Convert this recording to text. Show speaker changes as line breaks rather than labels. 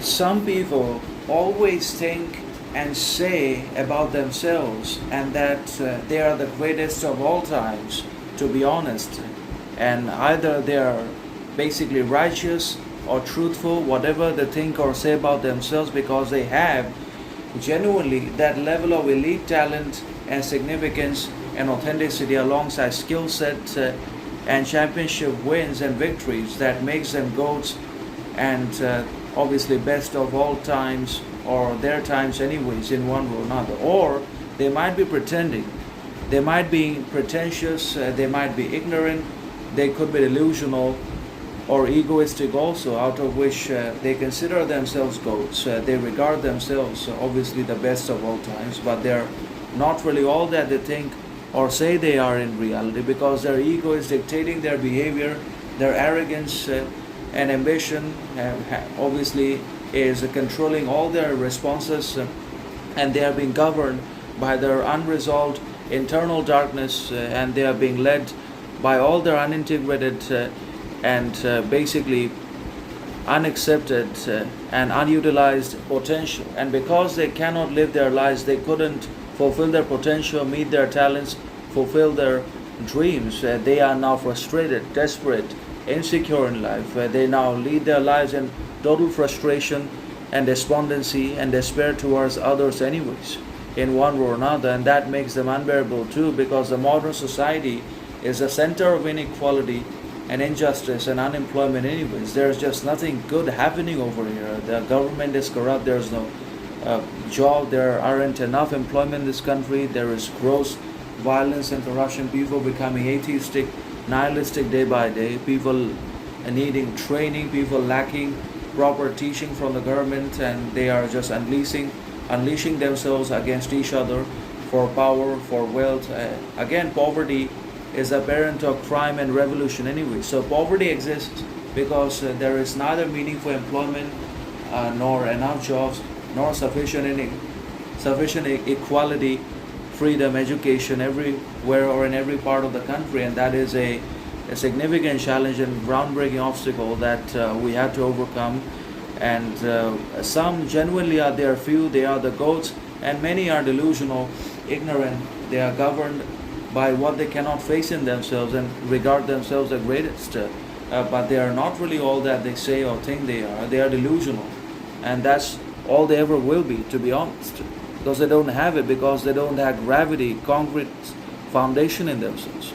Some people always think and say about themselves and that they are the greatest of all times, to be honest. And either they are basically righteous or truthful, whatever they think or say about themselves, because they have genuinely that level of elite talent and significance and authenticity alongside skill set and championship wins and victories that makes them goats and obviously best of all times or their times anyways in one way or another. Or they might be pretending, they might be pretentious, they might be ignorant, they could be delusional or egoistic also, out of which they consider themselves goats. They regard themselves obviously the best of all times, but they're not really all that they think or say they are in reality, because their ego is dictating their behavior, their arrogance and ambition obviously is controlling all their responses, and they are being governed by their unresolved internal darkness, and they are being led by all their unintegrated and basically unaccepted and unutilized potential. And because they cannot live their lives, they couldn't fulfill their potential, meet their talents, fulfill their dreams, they are now frustrated, desperate, insecure in life. They now lead their lives in total frustration and despondency and despair towards others anyways, in one way or another. And that makes them unbearable too, because the modern society is a center of inequality and injustice and unemployment anyways. There's just nothing good happening over here. The government is corrupt, there's no job, there aren't enough employment in this country, there is gross violence and corruption, people becoming atheistic, nihilistic day by day, people needing training, people lacking proper teaching from the government, and they are just unleashing themselves against each other for power, for wealth. Again, poverty is a parent of crime and revolution anyway. So poverty exists because there is neither meaningful employment nor enough jobs, nor sufficient equality, freedom, education everywhere or in every part of the country. And that is a significant challenge and groundbreaking obstacle that we have to overcome. And some genuinely are there, few they are the goats, and many are delusional, ignorant. They are governed by what they cannot face in themselves and regard themselves the greatest, but they are not really all that they say or think they are. They are delusional, and that's all they ever will be, to be honest, because they don't have it, because they don't have gravity, concrete foundation in themselves.